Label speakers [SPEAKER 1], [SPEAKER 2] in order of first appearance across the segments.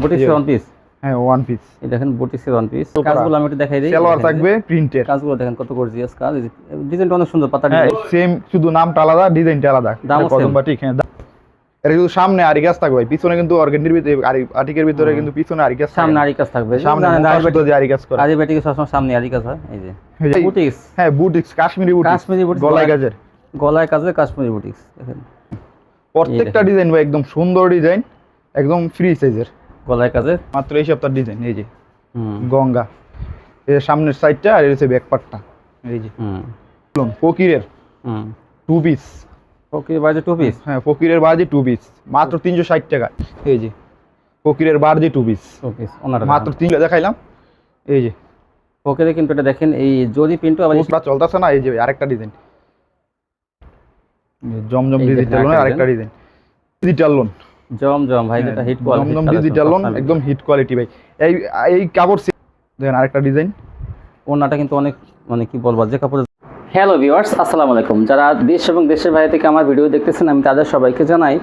[SPEAKER 1] বুটিক্সের one piece.
[SPEAKER 2] হ্যাঁ one piece.
[SPEAKER 1] এই দেখেন বুটিক্সের ওয়ান পিস। কাজগুলো আমি একটু দেখাই দিই।
[SPEAKER 2] সালোয়ার থাকবে প্রিন্টের।
[SPEAKER 1] কাজগুলো দেখেন কত গর্জিয়াস কাজ। ডিজাইনটা অনেক সুন্দর, পাতা
[SPEAKER 2] হ্যাঁ
[SPEAKER 1] ডিজাইন।
[SPEAKER 2] সেম, শুধু নামটা আলাদা, ডিজাইনটা আলাদা।
[SPEAKER 1] দামও সেম।
[SPEAKER 2] কদম বাটিক। হ্যাঁ এর কিন্তু সামনে আরি কাজ থাকবে ভাই, পিছনে কিন্তু অর্গানডির ভিতরে আটিকের ভিতরে কিন্তু পিছনে আরি কাজ,
[SPEAKER 1] সামনে আরি কাজ থাকবে।
[SPEAKER 2] সামনে আরি কাজ করে।
[SPEAKER 1] আরি বাটিকে সবসময় সামনে আরি কাজ হয়। এই যে বুটিক্স।
[SPEAKER 2] হ্যাঁ boutiques, Kashmiri boutiques.
[SPEAKER 1] Kashmiri boutiques
[SPEAKER 2] গলায় কাজের,
[SPEAKER 1] গলায় কাজের কাশ্মীরি বুটিক্স দেখেন।
[SPEAKER 2] প্রত্যেকটা ডিজাইন ভাই একদম সুন্দর ডিজাইন, একদম ফ্রি সাইজের।
[SPEAKER 1] গলায় কাজের
[SPEAKER 2] মাত্র এই সপ্তাহ ডিজাইন। এই যে গঙ্গা, এর সামনের সাইডটা আর এর হচ্ছে ব্যাক পার্টটা। এই যে ফকিরের টু পিস।
[SPEAKER 1] ফকিরের বাজে টু পিস।
[SPEAKER 2] হ্যাঁ ফকিরের বাজে টু পিস মাত্র 360 টাকা। এই যে ফকিরের বাজে টু পিস মাত্র 3 দেখাইলাম। এই যে
[SPEAKER 1] ফকিরে কিন্তু এটা দেখেন, এই জরি প্রিন্টও আবার
[SPEAKER 2] চলতেছে না। এই যে আরেকটা ডিজাইন, জমজম ডিজিটাল লোন, আরেকটা ডিজাইন ডিজিটাল লোন।
[SPEAKER 1] জমজম ভাই, যেটা হিট কোয়ালিটি।
[SPEAKER 2] জমজম ডিজিটাল লোন একদম হিট কোয়ালিটি ভাই। এই কাপড় দেখেন, আরেকটা ডিজাইন।
[SPEAKER 1] ওনাটা কিন্তু অনেক, মানে কি বলবো, যে কাপড়। হ্যালো ভিউয়ার্স, আসসালামু আলাইকুম। যারা দেশ এবং দেশের বাইরে থেকে আমার ভিডিও দেখতেছেন, আমি তাদের সবাইকে জানাই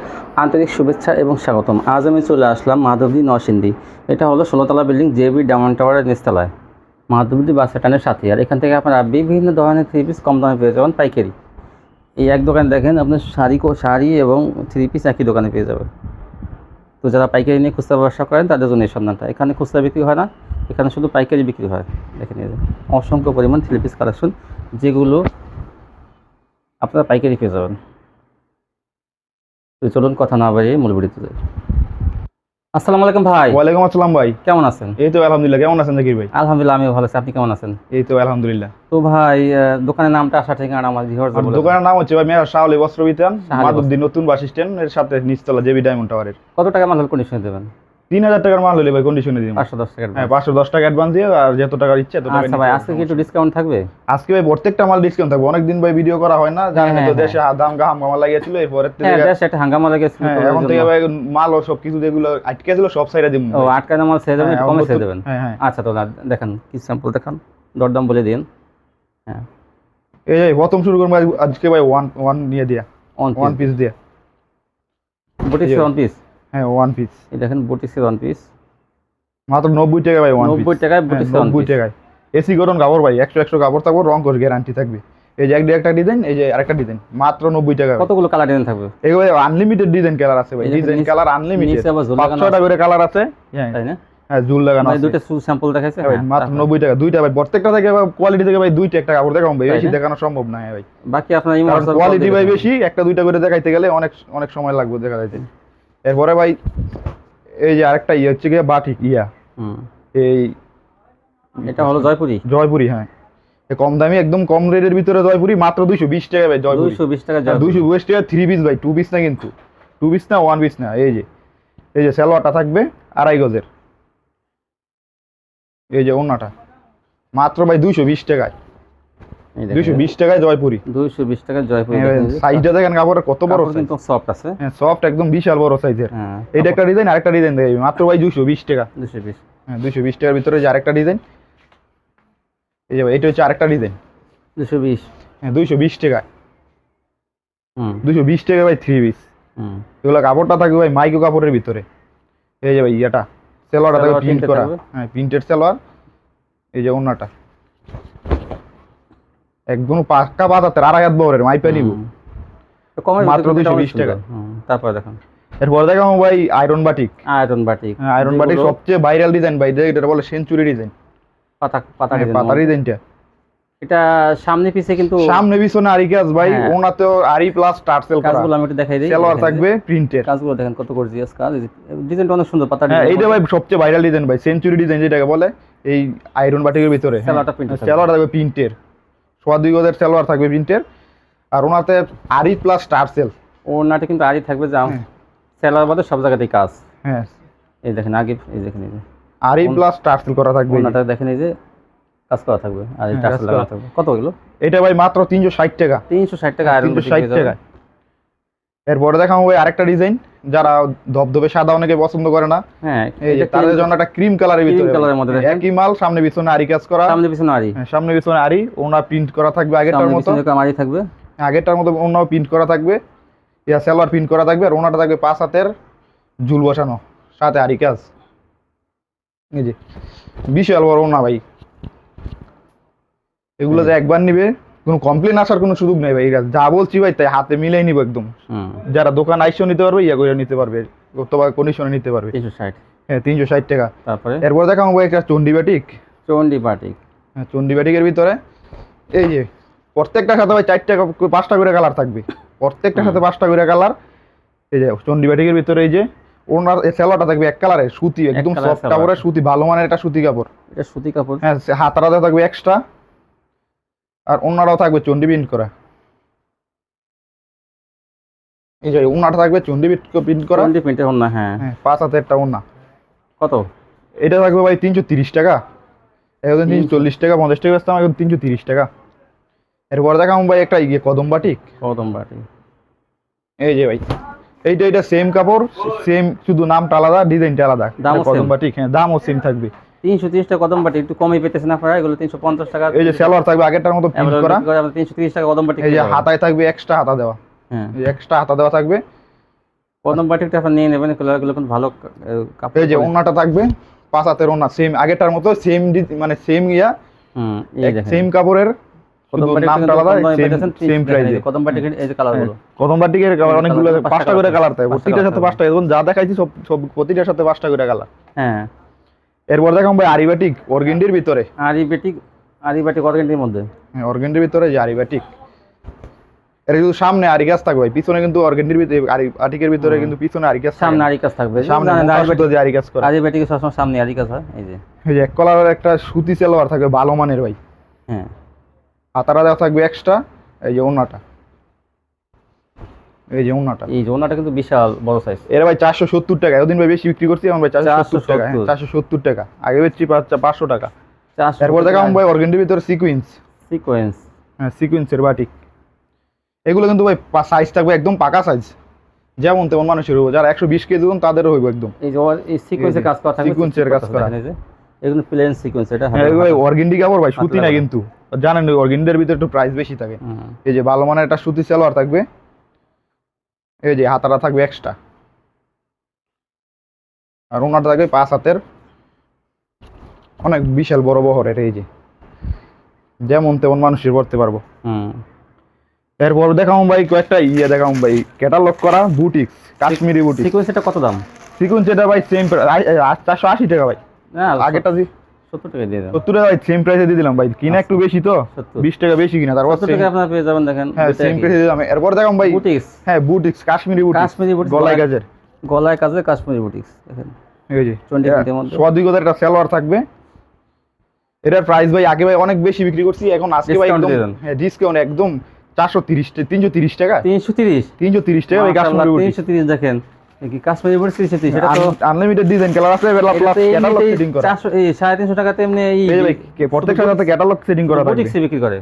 [SPEAKER 1] আন্তরিক শুভেচ্ছা এবং স্বাগতম। আজ আমি চলে আসলাম মাধবদী নরসিংদী। এটা হলো 16তলা বিল্ডিং, জেবি ডায়মন্ড টাওয়ারের নিচতলায়, মাধবদী বাস স্ট্যান্ডের সাথে। আর এখান থেকে আপনারা বিভিন্ন ধরনের থ্রি পিস কম দামে পেয়ে যাবেন পাইকারি। এই এক দোকানে দেখেন আপনার শাড়ি এবং থ্রি পিস একই দোকানে পেয়ে যাবেন। তো যারা পাইকারি নিয়ে খুচরা ব্যবসা করেন তাদের জন্য এই সন্ধানটা। এখানে খুচরা বিক্রি হয় না, এখানে শুধু পাইকারি বিক্রি হয়। দেখেন অসংখ্য পরিমাণ থ্রি পিস কালেকশন, যেগুলো আপনারা পাইকারি পেয়ে যাবেন। তো চলুন কথা না বাড়িয়ে মূল ভিডিওতে যাই। আসসালামু আলাইকুম ভাই।
[SPEAKER 2] ওয়ালাইকুম আসসালাম ভাই,
[SPEAKER 1] কেমন আছেন?
[SPEAKER 2] এই তো আলহামদুলিল্লাহ। কেমন আছেন জাকির ভাই?
[SPEAKER 1] আলহামদুলিল্লাহ আমিও ভালো আছি। আপনি কেমন আছেন?
[SPEAKER 2] এই তো আলহামদুলিল্লাহ।
[SPEAKER 1] তো ভাই দোকানের নামটা, আসার ঠিকানা আমার ভিউয়ার্স বলুন।
[SPEAKER 2] দোকানের নাম হচ্ছে ভাই মেরা শাওলি বস্ত্র বিতান, মাধবদী নতুন বাস স্ট্যান্ড এর সাথে নিচতলা জেবি ডায়মন্ড টাওয়ারের।
[SPEAKER 1] কত টাকা মাল কন্ডিশনে দেবেন?
[SPEAKER 2] 3000 টাকার মাল হলে ভাই কন্ডিশনে দিন।
[SPEAKER 1] 510 টাকা।
[SPEAKER 2] হ্যাঁ 510 টাকা অ্যাডভান্স দিয়ে, আর যত টাকার ইচ্ছে তত টাকা।
[SPEAKER 1] আচ্ছা ভাই, আজকে কি একটু ডিসকাউন্ট থাকবে?
[SPEAKER 2] আজকে ভাই প্রত্যেকটা মাল ডিসকাউন্ট থাকবে। অনেকদিন ভাই ভিডিও করা হয় না, জানেন তো দেশে দাম হাঙ্গামা লাগিয়েছিল। এরপর থেকে
[SPEAKER 1] দেশে একটা হাঙ্গামা লাগিয়েছিল।
[SPEAKER 2] এখন থেকে ভাই মাল ও সব কিছু যেগুলো আটকে ছিল সব সাইডে দিন।
[SPEAKER 1] ও আটকানো মাল ছেড়ে দেবেন, একটু কমে ছেড়ে দেবেন। আচ্ছা তো দেখেন কি স্যাম্পল দেখান, দরদাম বলে দিন। হ্যাঁ
[SPEAKER 2] এই যে প্রথম শুরু করব আজকে ভাই ওয়ান নিয়ে দিয়া, ওয়ান পিস দিয়া।
[SPEAKER 1] Boutiques one piece.
[SPEAKER 2] হ্যাঁ ওয়ান পিস।
[SPEAKER 1] এই দেখেন বুটিক্সের ওয়ান পিস
[SPEAKER 2] মাত্র 90 টাকা ভাই।
[SPEAKER 1] 90 টাকায় বুটিক্স ওয়ান পিস।
[SPEAKER 2] 90 টাকায় এসি গরম কাপড় ভাই, 100 কাপড় থাকবে, রং করে গ্যারান্টি থাকবে। এই যে একটা ডিজাইন, এই যে আরেকটা ডিজাইন, মাত্র 90 টাকা।
[SPEAKER 1] কতগুলো কালার ডিজাইন থাকবে?
[SPEAKER 2] এই ভাই আনলিমিটেড ডিজাইন কালার আছে ভাই, ডিজাইন কালার আনলিমিটেড। 500টা করে কালার আছে।
[SPEAKER 1] তাই না?
[SPEAKER 2] হ্যাঁ ঝুল লাগানো আছে।
[SPEAKER 1] দুইটা স্যাম্পল দেখাইছে
[SPEAKER 2] মাত্র 90 টাকা দুইটা ভাই। প্রত্যেকটা থেকে কোয়ালিটি থেকে ভাই দুইটা একটা কাপড় দেখাবো ভাই, বেশি দেখানো সম্ভব না ভাই।
[SPEAKER 1] বাকি আপনার
[SPEAKER 2] কোয়ালিটি ভাই বেশি, একটা দুইটা করে দেখাইতে গেলে অনেক অনেক সময় লাগবে দেখা যাইতে। এরপরে ভাই এই যে আরেকটা হচ্ছে কি বাটিক এই
[SPEAKER 1] এটা হলো
[SPEAKER 2] জয়পুরি। হ্যাঁ কম দামি, একদম কম রেটের ভিতরে জয়পুরি, মাত্র 220 টাকা ভাই। জয়পুরি
[SPEAKER 1] 220 টাকা।
[SPEAKER 2] 220 টাকা থ্রি পিস ভাই, টু পিস না কিন্তু, টু পিস না, ওয়ান পিস না। এই যে সালোয়ারটা থাকবে 2.5 গজের। এই যে ওন্নাটা মাত্র ভাই 220 টাকায়। 220 টাকায় জয়পুরি।
[SPEAKER 1] 220 টাকা জয়পুরি।
[SPEAKER 2] সাইজটা দেখেন কাপড়ের কত বড়,
[SPEAKER 1] কিন্তু সফট আছে।
[SPEAKER 2] হ্যাঁ সফট একদম বিশাল বড় সাইজের। এইটা একটা ডিজাইন, আরেকটা ডিজাইন দেখাই মাত্র ভাই 220 টাকা।
[SPEAKER 1] 220।
[SPEAKER 2] হ্যাঁ 220 টাকার ভিতরে যে আরেকটা ডিজাইন। এই যে এটা হচ্ছে আরেকটা ডিজাইন
[SPEAKER 1] 220।
[SPEAKER 2] হ্যাঁ 220 টাকায়। 220 টাকা ভাই থ্রি পিস। এগুলো কাপড়টা থাকবে ভাই মাইক্রো কাপড়ের ভিতরে। এই যে ভাই এটা সালোয়ারটা থাকবে প্রিন্ট করা। হ্যাঁ প্রিন্টেড সালোয়ার। এই যে ওন্নাটা একদম পাক্কা বাজাতের, 2.5 হাত বহরের, মাইপা নিব মাত্র 220 টাকা।
[SPEAKER 1] তারপর দেখেন,
[SPEAKER 2] এরপর দেখাবো ভাই আয়রন বাটিক।
[SPEAKER 1] আয়রন বাটিক
[SPEAKER 2] সবচেয়ে ভাইরাল ডিজাইন ভাই, এটা বলে সেঞ্চুরি ডিজাইন। পাতা ডিজাইনটা
[SPEAKER 1] এটা সামনে পিছে কিন্তু,
[SPEAKER 2] সামনে পিছনে আরি কাজ ভাই। ওনাতেও আরি প্লাস টার্সেল করা।
[SPEAKER 1] কাজগুলো আমি একটু দেখাই দিই।
[SPEAKER 2] সালোয়ার থাকবে প্রিন্টের।
[SPEAKER 1] কাজগুলো দেখেন কত গর্জিয়াস কাজ। ডিজাইনটা অনেক সুন্দর, পাতা
[SPEAKER 2] ডিজাইন। এইটা ভাই সবচেয়ে ভাইরাল ডিজাইন ভাই, সেঞ্চুরি ডিজাইন যেটাকে বলে। এই আয়রন বাটিকের ভিতরে সালোয়ার থাকবে প্রিন্টের, 2.5 গজের সালোয়ার থাকবে প্রিন্টের। আর ওনাতে আরি প্লাস টার্সেল।
[SPEAKER 1] ওনাটা কিন্তু আরি থাকবে, যা সালোয়ার বাদে সব জায়গাতেই কাজ।
[SPEAKER 2] হ্যাঁ এই
[SPEAKER 1] দেখেন আগে, এই দেখেন এই যে
[SPEAKER 2] আরি প্লাস টার্সেল করা থাকবে।
[SPEAKER 1] ওনাটা দেখেন এই যে কাজ করা থাকবে, আর এই টার্সেল লাগানো থাকবে। কত হলো এটা
[SPEAKER 2] ভাই? মাত্র 360 টাকা।
[SPEAKER 1] 360 টাকা আয়রন
[SPEAKER 2] 360 টাকা। এরপরে দেখাবো ভাই আরেকটা ডিজাইন, যারা ধবধবে সাদা অনেকে পছন্দ করে না।
[SPEAKER 1] হ্যাঁ
[SPEAKER 2] এই যে তাদের জন্য একটা ক্রিম কালারের ভিতরে,
[SPEAKER 1] ক্রিম কালারের মধ্যে
[SPEAKER 2] একই মাল, সামনে পিছনে আরি কাজ করা।
[SPEAKER 1] সামনে পিছনে আরি,
[SPEAKER 2] সামনে পিছনে আরি, ওনা প্রিন্ট করা থাকবে আগেরটার মতো।
[SPEAKER 1] আরি থাকবে
[SPEAKER 2] আগেরটার মতো, ওনাও প্রিন্ট করা থাকবে, ইয়া সালোয়ার প্রিন্ট করা থাকবে। আর ওনাটা থাকবে 5 হাতের ঝুল বসানো, সাথে আরি কাজ। এই যে বিশাল বড় না ভাই, এগুলো যে একবার নিবে কোনো কমপ্লেন আসার কোনো সুযোগ নেই ভাই, যা বলছি ভাই তাই হাতে মিলাই নিব একদম। যারা দোকান আইসো নিতে পারবে, ইয়া করে নিতে পারবে, অথবা কন্ডিশনে নিতে পারবে।
[SPEAKER 1] 360,
[SPEAKER 2] হ্যাঁ 360 টাকা।
[SPEAKER 1] তারপরে
[SPEAKER 2] এরপর দেখাবো ভাই একটা চন্ডী বাটিক।
[SPEAKER 1] চন্ডী বাটিক,
[SPEAKER 2] হ্যাঁ চন্ডী বাটিকের ভিতরে এই যে প্রত্যেকটার সাথে ভাই 4টা 5টা করে কালার থাকবে, প্রত্যেকটার সাথে 5টা করে কালার। এই যে চন্ডী বাটিকের ভিতরে এই যে ওনার সেলোয়ারটা থাকবে এক কালারের সুতি, একদম সফট কাপড়ের সুতি, ভালো মানের একটা সুতি কাপড়।
[SPEAKER 1] এটা সুতি কাপড়।
[SPEAKER 2] হ্যাঁ হাতারাতে থাকবে এক্সট্রা, আর ওনারাও থাকবে চন্ডী প্রিন্ট করা। এই যে ওনাটা থাকবে চন্ডী প্রিন্ট করা,
[SPEAKER 1] চন্ডী প্রিন্টের ওন্না। হ্যাঁ
[SPEAKER 2] হ্যাঁ 5 হাতে একটা ওনা।
[SPEAKER 1] কত?
[SPEAKER 2] এটা থাকবে ভাই 330 টাকা। এখন 340 টাকা 50 টাকা বেচতাম, এখন 330 টাকা। এরপর দেখাবো ভাই একটা কদম বাটিক।
[SPEAKER 1] কদম বাটিক,
[SPEAKER 2] এই যে ভাই এইটা সেম কাপড়, সেম, শুধু নামটা আলাদা, ডিজাইনটা আলাদা। কদম বাটিক, হ্যাঁ দামও সেম থাকবে।
[SPEAKER 1] 330 টাকা কদম বাটিক, একটু কমই পেতেছেন আপনারা, এগুলো 350 টাকা।
[SPEAKER 2] এই যে সালোয়ার থাকবে আগেরটার মতো প্রিন্ট করা,
[SPEAKER 1] 330 টাকা কদম বাটিক।
[SPEAKER 2] এই যে হাতায় থাকবে এক্সট্রা হাতা দেওয়া,
[SPEAKER 1] হ্যাঁ
[SPEAKER 2] এক্সট্রা হাতা দেওয়া থাকবে।
[SPEAKER 1] কদম বাটিকটা আপনি নিয়ে নেবেন, এগুলো কিন্তু ভালো কাপড়।
[SPEAKER 2] এই যে ওন্নাটা থাকবে 5 হাতের ওন্না, সেম আগেরটার মতো, সেম মানে সেম ইয়া,
[SPEAKER 1] এই দেখেন
[SPEAKER 2] সেম কাপড়ের,
[SPEAKER 1] কদম
[SPEAKER 2] শুধু
[SPEAKER 1] বাটিক
[SPEAKER 2] নামটা আলাদা, সেম প্রাইসে।
[SPEAKER 1] কদম বাটিকের এই যে কালারগুলো,
[SPEAKER 2] কদম বাটিকের অনেকগুলো 5টা করে কালার থাকে, প্রত্যেকটার সাথে 5টা, এখন যা দেখাইছি সব প্রতিটার সাথে 5টা করে কালার।
[SPEAKER 1] হ্যাঁ
[SPEAKER 2] এরপর দেখাম ভাই আরি বাটিক অর্গেন্ডির ভিতরে।
[SPEAKER 1] আরি বাটিক অর্গেন্ডির মধ্যে।
[SPEAKER 2] হ্যাঁ অর্গেন্ডির ভিতরে যে আরি বাটিক, এর কিন্তু সামনে আরি কাজ থাকবে, পিছনে কিন্তু অর্গেন্ডির ভিতরে আরি বাটিকের ভিতরে কিন্তু পিছনে আরি কাজ,
[SPEAKER 1] সামনে আরি কাজ থাকবে,
[SPEAKER 2] সামনে যে আরি কাজ করে।
[SPEAKER 1] আরি বাটিকে সবসময় সামনে আরি কাজ হয়। এই যে
[SPEAKER 2] এক কালারের একটা সুতি সালোয়ার থাকবে ভালো মানের ভাই,
[SPEAKER 1] হ্যাঁ
[SPEAKER 2] হাতারা দেওয়া থাকবে এক্সট্রা। এই যে ওন্নাটা, এই যে ওন্নাটা,
[SPEAKER 1] এই যে ওন্নাটা কিন্তু বিশাল বড় সাইজ।
[SPEAKER 2] এর ভাই 470 টাকা, এতদিন ভাই বেশি বিক্রি করছি, এখন ভাই 470 টাকা। হ্যাঁ 470 টাকা, আগে বেচছি 500 টাকা। এরপর দেখাম ভাই অর্গেন্ডির ভিতরে সিকোয়েন্স। হ্যাঁ সিকোয়েন্সের বাটিক, এগুলো কিন্তু ভাই সাইজ থাকবে একদম পাকা সাইজ, যেমন তেমন মানুষের হইব, যারা 120 কেজি ওজন তাদেরও হইব একদম।
[SPEAKER 1] এই যে এই সিকোয়েন্সের কাজ করা থাকবে,
[SPEAKER 2] সিকোয়েন্সের কাজ করা,
[SPEAKER 1] এগুলো প্লেন সিকোয়েন্স। এটা
[SPEAKER 2] হ্যাঁ এগুলো অর্গেন্ডি কাপড় ভাই, সুতি না কিন্তু, জানেন ওই অর্গেন্ডির ভিতরে একটু প্রাইস বেশি থাকে। এই যে ভালো মানের একটা সুতি সালোয়ার থাকবে, এই যে হাতাটা থাকবে এক্সট্রা, আর ওনাটা থাকবে 5 হাতের, অনেক বিশাল বড় বহরের। এই যে যেমন তেমন মানুষের পড়তে পারবো। এরপর দেখাবো ভাই কয়েকটা দেখাবো ভাই ক্যাটালগ করা বুটিক্স, কাশ্মীরি বুটিক্স।
[SPEAKER 1] সিকোয়েন্স এটা কত দাম?
[SPEAKER 2] সিকোয়েন্স এটা ভাই সেম 480 টাকা ভাই।
[SPEAKER 1] না
[SPEAKER 2] আগেরটা
[SPEAKER 1] 70 টাকা দিয়ে দাও।
[SPEAKER 2] 70 টাকা ভাই, সেম প্রাইসে দিয়ে দিলাম ভাই, কিনা একটু বেশি তো, 20 টাকা বেশি কিনা, তারপর
[SPEAKER 1] 70 টাকা আপনারা পেয়ে যাবেন। দেখেন
[SPEAKER 2] হ্যাঁ সেম প্রাইসে দিলাম। এরপর দেখাবো ভাই
[SPEAKER 1] বুটিক্স,
[SPEAKER 2] হ্যাঁ বুটিক্স, কাশ্মীরি বুটিক্স, গলায় কাজের
[SPEAKER 1] কাশ্মীরি বুটিক্স। দেখেন
[SPEAKER 2] এই যে
[SPEAKER 1] 20 টাকার মধ্যে
[SPEAKER 2] 102 গজের একটা সালোয়ার থাকবে। এটার প্রাইস ভাই আগে ভাই অনেক বেশি বিক্রি করছি, এখন আজকে ভাই একদম হ্যাঁ ডিসকাউন্ট একদম 330 টাকা। 330 টাকা ভাই কাশ্মীরি বুটিক্স।
[SPEAKER 1] 330 দেখেন কি কাশ্মীরি বুটিক্স 330, সেটা তো
[SPEAKER 2] আনলিমিটেড ডিজাইন কালার আছে, ক্যাটালগ সেটিং করা।
[SPEAKER 1] 350 টাকাতে এমনি এই
[SPEAKER 2] ভাই প্রত্যেকটার সাথে ক্যাটালগ সেটিং করা থাকবে।
[SPEAKER 1] বুটিক্স বিক্রি করে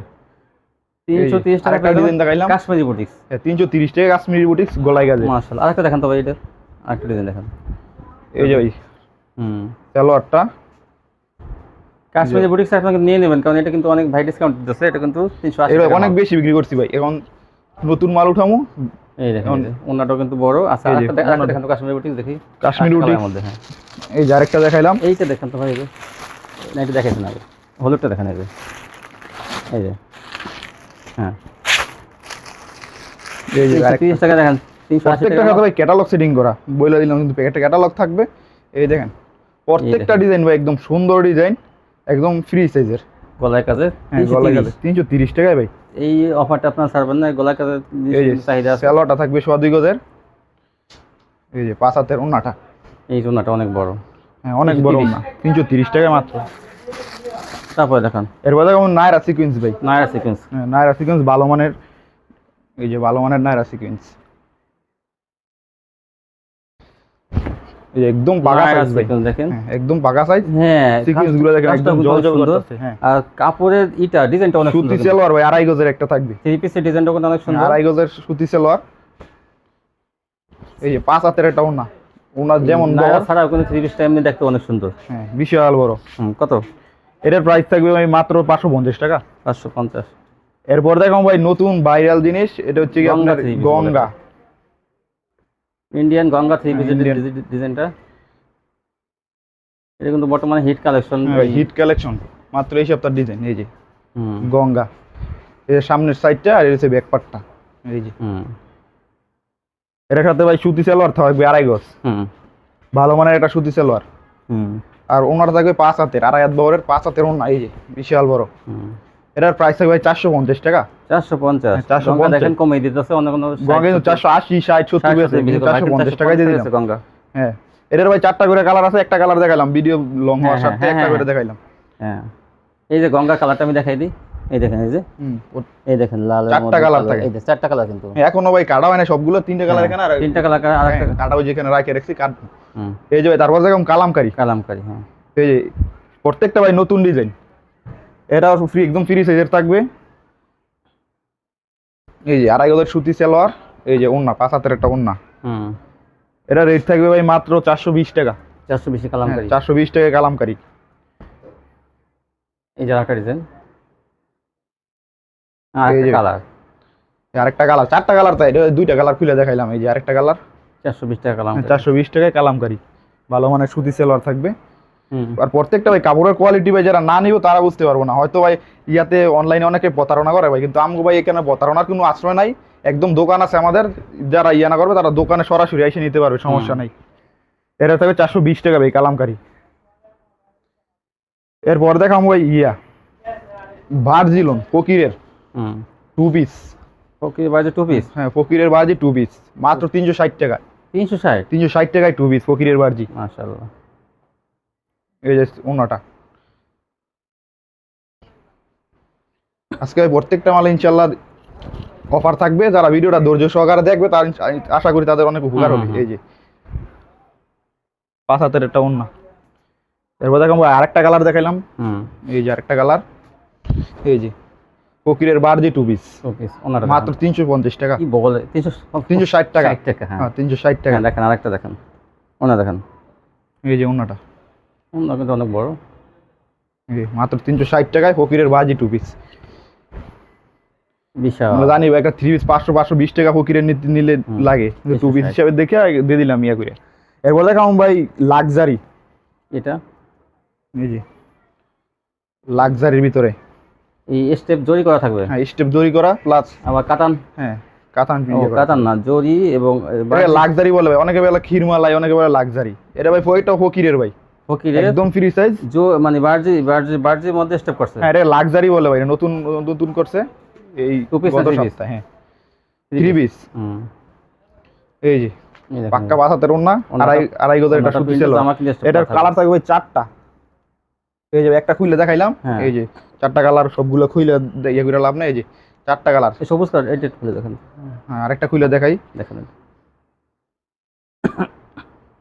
[SPEAKER 1] 330 টাকা
[SPEAKER 2] একটা ডিজাইন দেখাইলাম,
[SPEAKER 1] কাশ্মীরি বুটিক্স।
[SPEAKER 2] 330 টাকা কাশ্মীরি বুটিক্স, গলায় কাজে।
[SPEAKER 1] মাশাআল্লাহ, আরেকটা দেখেন তো ভাই, এটা আরেকটা ডিজাইন দেখেন।
[SPEAKER 2] এই যে ভাই সালোয়ারটা
[SPEAKER 1] কাশ্মীরি বুটিক্স আপনাকে নিয়ে নেবেন, কারণ এটা কিন্তু অনেক ভাই ডিসকাউন্ট দিতেছে। এটা কিন্তু 380 টাকা,
[SPEAKER 2] অনেক বেশি বিক্রি করছি ভাই, এখন নতুন মাল উঠামু।
[SPEAKER 1] এই দেখেন ওনাটাও কিন্তু বড় আছে। আরেকটা দেখেন তো কাশ্মীরি বুটিক্স, দেখি
[SPEAKER 2] কাশ্মীরি বুটিক্স
[SPEAKER 1] মধ্যে। হ্যাঁ
[SPEAKER 2] এই যে আরেকটা দেখাইলাম,
[SPEAKER 1] এইটা দেখেন তো ভাই, এই যে না এটা দেখাইছেন আগে, হলুদটা দেখেন। এই যে হ্যাঁ
[SPEAKER 2] এই যে
[SPEAKER 1] 30 টাকা দেখেন, 380 টাকা
[SPEAKER 2] সাথে ভাই ক্যাটালগ সেটিং করা, বইলা দিলাম কিন্তু একটা ক্যাটালগ থাকবে। এই দেখেন প্রত্যেকটা ডিজাইন ভাই একদম সুন্দর ডিজাইন, একদম ফ্রি সাইজের,
[SPEAKER 1] গলায় কাজে।
[SPEAKER 2] 330 টাকায় ভাই
[SPEAKER 1] এই অফারটা আপনারা ছাড়বেন না, গলায় কাজে চাহিদা আছে।
[SPEAKER 2] সালোয়ারটা থাকবে 102 গজের। এই যে 5 হাতের ওন্নাটা,
[SPEAKER 1] এই ওন্নাটা অনেক বড়,
[SPEAKER 2] হ্যাঁ অনেক বড় ওন্না, 330 টাকায় মাত্র।
[SPEAKER 1] তারপরে দেখেন
[SPEAKER 2] এরপর দেখুন নায়রা সিকোয়েন্স ভাই,
[SPEAKER 1] নায়রা সিকোয়েন্স।
[SPEAKER 2] হ্যাঁ নায়রা সিকোয়েন্স ভালো মানের, এই যে ভালো মানের নায়রা সিকোয়েন্স, এই যে একদম পাকা সাইজ ভাই,
[SPEAKER 1] দেখেন
[SPEAKER 2] একদম পাকা সাইজ।
[SPEAKER 1] হ্যাঁ
[SPEAKER 2] সিকোয়েন্স গুলো দেখেন একদম জলজল করতেছে। হ্যাঁ
[SPEAKER 1] আর কাপড়ের ডিজাইনটা অনেক সুন্দর,
[SPEAKER 2] সুতি সালোয়ার ভাই 2.5 গজের একটা থাকবে,
[SPEAKER 1] 3 পিসের ডিজাইনটা কিন্তু অনেক সুন্দর,
[SPEAKER 2] 2.5 গজের সুতি সালোয়ার। এই যে 5 হাতের একটা ওন্না, ওন্না যেমন বড়
[SPEAKER 1] ছাড়াও কিন্তু 3 পিসটা এমনি দেখতে অনেক সুন্দর।
[SPEAKER 2] হ্যাঁ বিশাল বড়।
[SPEAKER 1] কত?
[SPEAKER 2] এটার প্রাইস থাকবে ভাই মাত্র 550 টাকা।
[SPEAKER 1] 550।
[SPEAKER 2] এরপর দেখাবো ভাই নতুন ভাইরাল জিনিস, এটা হচ্ছে কি আপনার গঙ্গা,
[SPEAKER 1] ইন্ডিয়ান গঙ্গা 3 পিসের ডিজাইনটা এটা কিন্তু বর্তমানে হিট কালেকশন।
[SPEAKER 2] হিট কালেকশন, মাত্র এই সপ্তাহ ডিজাইন। এই যে গঙ্গা, এর সামনের সাইডটা আর এর হচ্ছে ব্যাক পার্টটা। এই যে এটার সাথে ভাই সুতি সালোয়ার থাকবে 2.5 গজ, ভালো মানের একটা সুতি সালোয়ার। আর ওনাটা থাকবে 5 হাতের, 2.5 হাত বহরের 5 হাতের ওনা। এই যে বিশাল বড়। এটার প্রাইস থাকবে ভাই 450 টাকা।
[SPEAKER 1] 450 দেখেন কমে দিতেছে অন্য কোন
[SPEAKER 2] গঙ্গা কিন্তু 480 60 70 বেচে, 450 টাকায় দিয়ে দিলাম
[SPEAKER 1] গঙ্গা।
[SPEAKER 2] হ্যাঁ, এটার ভাই 4টা করে কালার আছে, একটা কালার দেখাইলাম ভিডিও লং হওয়ার সাথে, একটা করে দেখাইলাম।
[SPEAKER 1] হ্যাঁ, এই যে গঙ্গা কালারটা আমি দেখাই দিই। এই দেখেন, এই দেখেন লাল
[SPEAKER 2] 4টা কালার থাকে।
[SPEAKER 1] এই যে 4টা কালার কিন্তু
[SPEAKER 2] এখনো ভাই কাটা হয় না সবগুলো, 3টা কালার এখানে আর
[SPEAKER 1] 3টা কালার আর একটা
[SPEAKER 2] কাটা ওই যেখানে রাখে রাখছি কাট। এই যে ভাই তারপর দেখুন কালামকারী।
[SPEAKER 1] হ্যাঁ,
[SPEAKER 2] এই যে প্রত্যেকটা ভাই নতুন ডিজাইন। এটা ফ্রি, একদম ফ্রি সাইজের থাকবে। এই যে 2.5 গজের সুতি সালোয়ার। এই যে ওন্না 5 হাতের একটা ওন্না। এটা রেট থাকবে ভাই মাত্র 420 টাকা।
[SPEAKER 1] 420 কালামকারী,
[SPEAKER 2] 420 টাকা কালামকারী।
[SPEAKER 1] এই যে আরেকটা ডিজাইন, আরেকটা কালার,
[SPEAKER 2] আরেকটা কালার, 4টা কালার, তাই 2টা কালার খুলে দেখাইলাম। এই যে আরেকটা কালার,
[SPEAKER 1] 420 টাকা কালামকারী।
[SPEAKER 2] 420 টাকায় কালামকারী, ভালো মানের সুতি সালোয়ার থাকবে। আর প্রত্যেকটা ভাই কাপড়ের কোয়ালিটি ভাই যারা না নিব তারা বুঝতে পারবো না। হয়তো ভাই ইয়াতে অনলাইনে অনেকে প্রতারণা করে ভাই, কিন্তু আমগো ভাই এখানে প্রতারণার কোনো আশ্রয় নাই। একদম দোকান আছে আমাদের, যারা ইয়া না করবে তারা দোকানে সরাসরি এসে নিতে পারবে, সমস্যা নাই। এটা থাকবে 420 টাকা ভাই কালামকারী। এরপর দেখাম ভাই ভার্জিলন ফকিরের 2 পিস।
[SPEAKER 1] ফকির বাজে 2 পিস?
[SPEAKER 2] হ্যাঁ, ফকিরের বাজি 2 পিস মাত্র 360 টাকা। 360 টাকায় 2 পিস ফকিরের বাজি,
[SPEAKER 1] মাশাআল্লাহ।
[SPEAKER 2] এই যে ওনাটা। আজকে প্রত্যেকটা মালে ইনশাআল্লাহ অফার থাকবে। যারা ভিডিওটা ধৈর্য সহকারে দেখবে তার আশা করি তাদের অনেক উপকার হবে। এই যে 5 হাতের একটা ওন্না। এরপর দেখাম আরেকটা কালার দেখাইলাম। এই যে আরেকটা কালার, এই যে ফকিরের বারজি 2 পিস মাত্র 350 টাকা।
[SPEAKER 1] কি বলে
[SPEAKER 2] 360 টাকা?
[SPEAKER 1] হ্যাঁ
[SPEAKER 2] 360 টাকা।
[SPEAKER 1] দেখেন আরেকটা দেখেন, ওনা দেখেন।
[SPEAKER 2] এই যে ওন্নাটা,
[SPEAKER 1] ওনা কিন্তু অনেক বড়।
[SPEAKER 2] এই মাত্র 360 টাকায় ফকিরের বাজি 2 পিস।
[SPEAKER 1] বিশাল।
[SPEAKER 2] আমরা জানি একটা 3 পিস 520 টাকা ফকিরের নিলে লাগে, 2 পিস হিসাবে দেখে দিয়ে দিলাম ইয়া করে। এরপর দেখাম ভাই লাক্সারি।
[SPEAKER 1] এটা
[SPEAKER 2] এই যে লাক্সারির ভিতরে
[SPEAKER 1] এই স্টেপ জরি করা থাকবে।
[SPEAKER 2] হ্যাঁ, স্টেপ জরি করা প্লাস
[SPEAKER 1] আবার কাতান।
[SPEAKER 2] হ্যাঁ, কাতান
[SPEAKER 1] কাতান না, জরি এবং
[SPEAKER 2] লাক্সারি বলে ভাই, অনেকে বলে ক্ষীরমালাই, অনেকে বলে লাক্সারি। এটা ভাই ওইটা ফকিরের ভাই,
[SPEAKER 1] ফকিরের
[SPEAKER 2] একদম ফ্রি সাইজ,
[SPEAKER 1] মানে বার্জির মধ্যে স্টেপ করছে।
[SPEAKER 2] হ্যাঁ, এটা লাক্সারি বলে ভাই, নতুন নতুন করছে এই গত সপ্তাহে। হ্যাঁ, 3 পিস। এই যে পাক্কা 5 হাতের ওন্না, 2.5 গজের একটা সুতি সালোয়ার। এটার কালার থাকবে 4টা। এই যে একটা খুলে দেখাইলাম। এই যে 4টা কালার, সবগুলো খুলে ইয়ে করে লাভ না। এই যে 4টা কালার,
[SPEAKER 1] সবুজ কালার, এটা খুলে দেখেন।
[SPEAKER 2] হ্যাঁ, আরেকটা খুলে দেখাই, দেখেন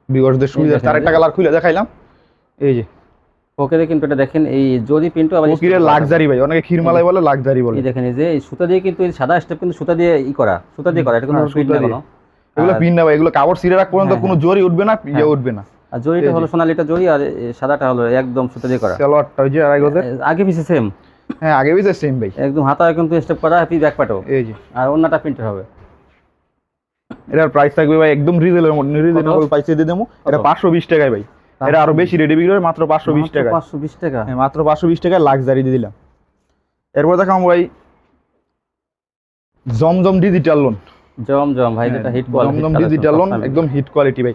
[SPEAKER 2] ভিউয়ারদের সুবিধা। আরেকটা কালার খুলে দেখাইলাম। এই যে
[SPEAKER 1] ফকিরে কিন্তু এটা দেখেন, এই জরি প্রিন্টও আবার
[SPEAKER 2] ফকিরের লাক্সারি ভাই, অনেকে ক্ষীরমালাই বলে, লাক্সারি বলে।
[SPEAKER 1] এই দেখেন, এই যে এই সুতা দিয়ে কিন্তু এই সাদা স্টেপ কিন্তু সুতা দিয়ে করা, সুতা দিয়ে করা। এটা কোনো প্রিন্ট না,
[SPEAKER 2] এগুলো পিন না ভাই, এগুলো কাপড় সিরে রাখ পর্যন্ত কোনো জরি উঠবে না, ইয়ে উঠবে না।
[SPEAKER 1] আর জরিটা হলো সোনালিটা জরি, আর সাদাটা হলো একদম সুতা দিয়ে করা।
[SPEAKER 2] সালোয়ারটা ওই যে 2.5 গজের,
[SPEAKER 1] আগে পিছে সেম।
[SPEAKER 2] হ্যাঁ, আগে পিছে সেম ভাই,
[SPEAKER 1] একদম হাতায় কিন্তু স্টেপ করা, হ্যাপি ব্যাক পাটও।
[SPEAKER 2] এই যে
[SPEAKER 1] আর ওন্নাটা প্রিন্টের হবে।
[SPEAKER 2] এটার প্রাইস থাকবে ভাই একদম রিজনেবল প্রাইসে দিয়ে দেবো। এটা 520 টাকায় ভাই। এটা আরো বেশি রেডি বিক্রি করে মাত্র 520 টাকা।
[SPEAKER 1] 520 টাকা?
[SPEAKER 2] হ্যাঁ, মাত্র 520 টাকায় লাক্সারি দিয়ে দিলাম। এরপর দেখাম ভাই জমজম ডিজিটাল লোন।
[SPEAKER 1] জমজম ভাই, যেটা হিট কোয়ালিটি,
[SPEAKER 2] জমজম ডিজিটাল লোন একদম হিট কোয়ালিটি ভাই।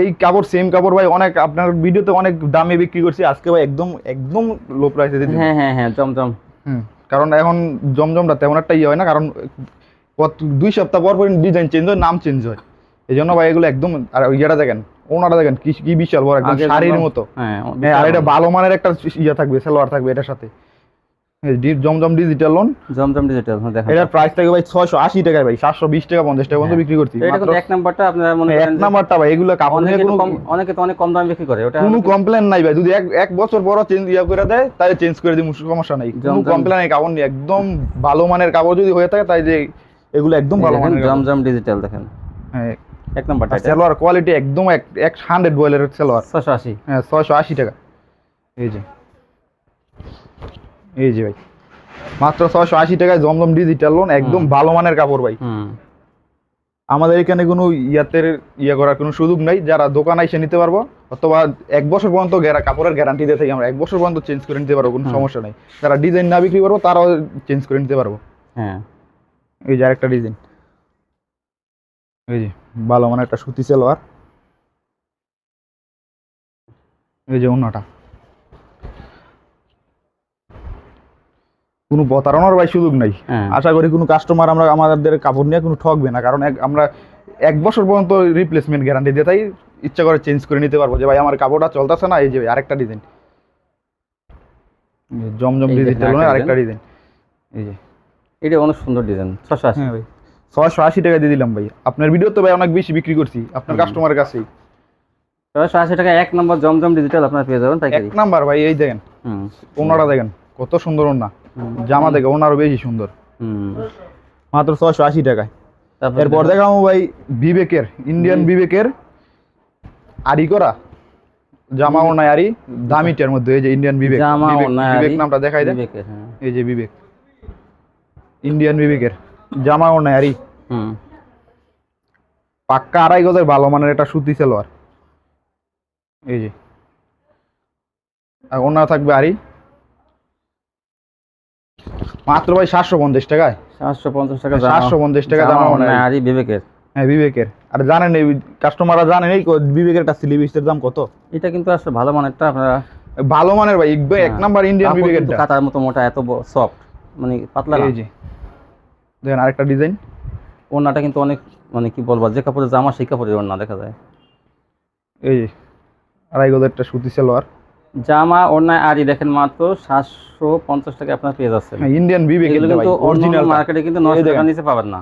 [SPEAKER 2] এই কাপড় সেম কাপড় ভাই, অনেক আপনার ভিডিওতে অনেক দামে বিক্রি করছি, আজকে ভাই একদম একদম লো প্রাইসে দিয়ে দিলাম।
[SPEAKER 1] হ্যাঁ জমজম।
[SPEAKER 2] কারণ এখন জমজমটা তেমন একটা ইয়ে হয় না, কারণ 2 সপ্তাহ পর ডিজাইন চেঞ্জ হয়, নাম চেঞ্জ হয়। এই জন্য ভাই এগুলো একদম। আর ইয়েটা দেখেন, ওনাটা দেখেন কি বিশাল বড়, একদম শাড়ির মতো। হ্যাঁ, আর এটা ভালো মানের একটা ইয়ে থাকবে, সালোয়ার থাকবে এটার সাথে। জমজম ডিজিটাল লোন,
[SPEAKER 1] জমজম ডিজিটাল। দেখেন
[SPEAKER 2] এটার প্রাইস থাকবে ভাই 680 টাকা ভাই, 720 টাকা 50 টাকা পর্যন্ত বিক্রি করছি।
[SPEAKER 1] এটা কিন্তু এক নাম্বারটা আপনারা মনে করেন,
[SPEAKER 2] এক নাম্বারটা ভাই। এগুলো কাপড় নিয়ে
[SPEAKER 1] অনেকে তো অনেক কম দামে বিক্রি করে, ওটা
[SPEAKER 2] কোনো কমপ্লেন নাই ভাই। যদি এক বছর পর চেঞ্জ করে দেয় তাহলে চেঞ্জ করে দিই, সমস্যা নাই, কোনো কমপ্লেন নাই। কাপড় নিয়ে একদম ভালো মানের কাপড় যদি হয়ে থাকে, তাই যে এগুলো একদম ভালো মানের।
[SPEAKER 1] জমজম ডিজিটাল দেখেন,
[SPEAKER 2] হ্যাঁ,
[SPEAKER 1] এক নাম্বারটা।
[SPEAKER 2] সালোয়ার কোয়ালিটি একদম 100 বয়েলের সালোয়ার,
[SPEAKER 1] 680।
[SPEAKER 2] হ্যাঁ, 680 টাকা। এই যে ভাই মাত্র 680 টাকায় জমজম ডিজিটাল লোন, একদম ভালো মানের কাপড় ভাই। আমাদের এখানে কোনো করার কোনো সুযোগ নাই, যারা দোকানে এসে নিতে পারবো, অথবা 1 বছর পর্যন্ত কাপড়ের গ্যারান্টি দিয়ে থাকি আমরা, 1 বছর পর্যন্ত চেঞ্জ করে নিতে পারবো, কোনো সমস্যা নাই। যারা ডিজাইন না বিক্রি করবো তারাও চেঞ্জ করে নিতে পারবো।
[SPEAKER 1] হ্যাঁ,
[SPEAKER 2] এই যে আরেকটা ডিজাইন, এই যে ভালো মানে একটা সুতি সালোয়ার, এই যে ওন্নাটা, কোনো প্রতারণার ভাই সুযোগ নাই। আশা করি কোনো কাস্টমার আমরা আমাদের কাপড় নিয়ে কোনো ঠকবে না, কারণ আমরা 1 বছর পর্যন্ত রিপ্লেসমেন্ট গ্যারান্টি দিয়ে তাই ইচ্ছা করে চেঞ্জ করে নিতে পারবো, যে ভাই আমার কাপড়টা চলতেছে না। এই যে আরেকটা ডিজাইন, জমজম ডিজিটাল আরেকটা ডিজাইন, এই যে
[SPEAKER 1] এটা অনেক সুন্দর ডিজাইন। 680।
[SPEAKER 2] হ্যাঁ ভাই, 680 টাকা দিয়ে দিলাম ভাই। আপনার ভিডিও তো ভাই অনেক বেশি বিক্রি করছি আপনার কাস্টমারের কাছেই।
[SPEAKER 1] 680 টাকা 1 নম্বর জমজম ডিজিটাল আপনারা পেয়ে যাবেন তাই
[SPEAKER 2] 1 নাম্বার ভাই। এই দেখেন ওনাটা, দেখেন কত সুন্দর ওনা, জামা দেখে ওনারও বেশি সুন্দর, মাত্র 680 টাকায়। এরপর দেখাবো ভাই বিবেকের, ইন্ডিয়ান বিবেকের আরি করা জামা ওনায় আরি, দামিটার মধ্যে। এই যে ইন্ডিয়ান বিবেক, বিবেক নামটা দেখাই দেন, এই যে বিবেক, ইন্ডিয়ান বিবেকের জামা ওনায় আরি, পাক্কা 2.5 গজের ভালো মানের একটা সুতি সালোয়ার। এই যে আর ওনা থাকবে আরি, মাত্র ভাই 750 টাকায়।
[SPEAKER 1] 750 টাকা,
[SPEAKER 2] 750 টাকা জামা ওনায় আরি বিবেকের। হ্যাঁ বিবেকের। আর জানেন এই কাস্টমাররা জানেন এই বিবেকের একটা স্লিভসের দাম কত?
[SPEAKER 1] এটা কিন্তু আসলে ভালো মানেরটা, আপনারা
[SPEAKER 2] ভালো মানের ভাই, 1 নাম্বার ইন্ডিয়ান বিবেকের,
[SPEAKER 1] কাতার মতো মোটা, এত সফট, মানে পাতলা না।
[SPEAKER 2] এই যে দেখেন আরেকটা ডিজাইন,
[SPEAKER 1] ওড়নাটা কিন্তু অনেক, মানে কি বলবো, যে কাপড়ের জামা সেই কাপড়ের ওড়না দেখা যায়।
[SPEAKER 2] এই যে 2.5 গজের একটা সুতি সালোয়ার,
[SPEAKER 1] জামা ওড়নায় আরি দেখেন মাত্র 750 টাকা আপনারা পেয়ে যাচ্ছেন।
[SPEAKER 2] ইন্ডিয়ান বিবেক,
[SPEAKER 1] এগুলো কিন্তু অরিজিনাল মার্কেটে কিন্তু 900 টাকা নিচে পাবেন না।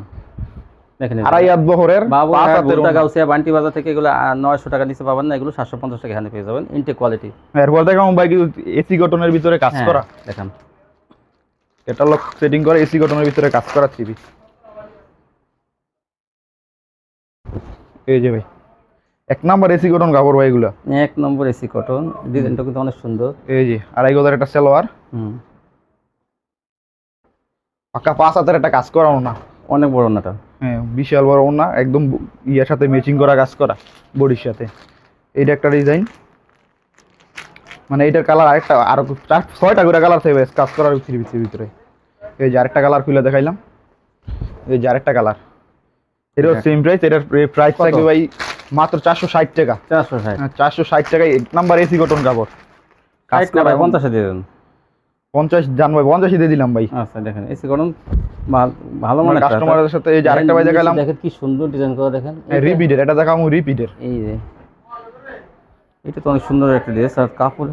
[SPEAKER 1] দেখেন
[SPEAKER 2] 2.5 হাত বহরের, 5 হাতের
[SPEAKER 1] টাকা গাউসিয়া বান্টি বাজার থেকে এগুলো 900 টাকা নিচে পাবেন না, এগুলো 750 টাকা এখানে পেয়ে যাবেন, ইনটেক কোয়ালিটি।
[SPEAKER 2] এরপর দেখাবো ভাই কি এসি কটনের ভিতরে কাজ করা,
[SPEAKER 1] দেখেন
[SPEAKER 2] এটা লক সেটিং করে এসি কটনের ভিতরে কাজ করা থ্রি পিস। এই যে ভাই 1 নাম্বার এসি কটন কাপড় ভাই, এগুলো
[SPEAKER 1] 1 নম্বর এসি কটন, ডিজাইনটা কিন্তু অনেক সুন্দর।
[SPEAKER 2] এই যে 2.5 গজের একটা সালোয়ার, পাকা 5 হাতের একটা কাজ করা ওনা,
[SPEAKER 1] অনেক বড় ওনাটা।
[SPEAKER 2] হ্যাঁ বিশাল বড় ওনা, একদম ইয়ার সাথে ম্যাচিং করা কাজ করা বডির সাথে। এইটা একটা ডিজাইন, মানে এইটার কালার আরেকটা, আরো 6টা করে কালার থাকবে কাজ করার থ্রি পিসের ভিতরে। এই যে আরেকটা কালার খুলে দেখাইলাম, এই যে আরেকটা কালার, এটাও সেম প্রাইস। এটার প্রাইস থাকবে ভাই মাত্র 460 টাকা। 460 টাকায় 1 নাম্বার এসি কটন কাপড়।
[SPEAKER 1] কাজ করা 50 দিয়ে দেন,
[SPEAKER 2] 50 জান ভাই, 50 দিয়ে দিলাম ভাই।
[SPEAKER 1] আচ্ছা দেখেন এসি কটন ভালো মানে
[SPEAKER 2] কাস্টমারের সাথে। এই যে আরেকটা ভাই দেখাইলাম,
[SPEAKER 1] দেখেন কি সুন্দর ডিজাইন করা, দেখেন
[SPEAKER 2] রিপিটের, এটা দেখাবো রিপিটের।
[SPEAKER 1] এই যে এটা তো অনেক সুন্দর একটা ড্রেস। আর কাপড়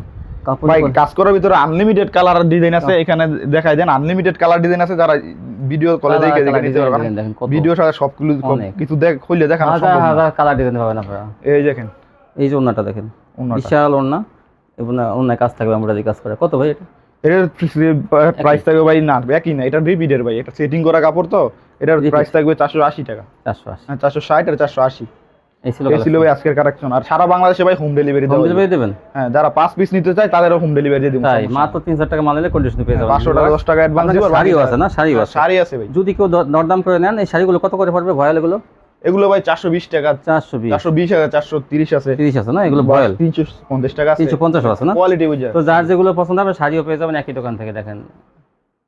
[SPEAKER 2] ভাই কাজ করার ভিতরে আনলিমিটেড কালার ডিজাইন আছে, এখানে দেখাই দেন আনলিমিটেড কালার ডিজাইন আছে, যারা ভিডিও কলে দেখে নিতে পারবেন। ভিডিওর সাথে সব কিছু খুলে দেখানো সম্ভব না,
[SPEAKER 1] হাজার কালার ডিজাইন পাবেন আপনারা।
[SPEAKER 2] এই দেখেন,
[SPEAKER 1] এই যে ওড়নাটা দেখেন, বিশাল ওড়না, এবং ওড়নায় কাজ থাকবে এমব্রয়ডারি কাজ করে। কত ভাই এটা?
[SPEAKER 2] এটার প্রাইস থাকবে ভাই না একই না, এটা রিপিটের ভাই, এটা সেটিং করা কাপড় তো, এটার প্রাইস থাকবে 480 টাকা।
[SPEAKER 1] 480,
[SPEAKER 2] হ্যাঁ 460 আর 480।
[SPEAKER 1] এই ছিল
[SPEAKER 2] ভাই আজকের কালেকশন। আর সারা বাংলাদেশে ভাই হোম ডেলিভারি
[SPEAKER 1] দেবেন।
[SPEAKER 2] হ্যাঁ যারা 5 পিস নিতে চায় তাদেরও হোম ডেলিভারি দিয়ে দেব।
[SPEAKER 1] তাই মাত্র 3-4 টাকা মাল নিলে কন্ডিশন পেয়ে যাবেন।
[SPEAKER 2] 500 টাকা 10 টাকা অ্যাডভান্স দিব।
[SPEAKER 1] শাড়িও আছে না? শাড়ি আছে
[SPEAKER 2] ভাই।
[SPEAKER 1] যদি কেউ দরদাম করে নেন, এই শাড়িগুলো কত করে পড়বে ভয়েল এগুলো?
[SPEAKER 2] এগুলো ভাই 420 টাকা, 420 টাকা, 430 আছে,
[SPEAKER 1] 30 আছে না এগুলো ভয়েল,
[SPEAKER 2] 350 টাকা আছে,
[SPEAKER 1] 350 আছে না।
[SPEAKER 2] কোয়ালিটি বুঝা।
[SPEAKER 1] তো যার যেগুলো পছন্দ হবে শাড়িও পেয়ে যাবেন একই দোকান থেকে। দেখেন,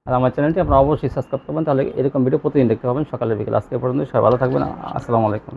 [SPEAKER 1] আর আমার চ্যানেলটি আপনারা অবশ্যই সাবস্ক্রাইব করবেন, তাহলে এরকম ভিডিও প্রতিদিন দেখতে পাবেন সকালে বিকেল। আজকে পর্যন্ত সবাই ভালো থাকবেন, আসসালামু আলাইকুম।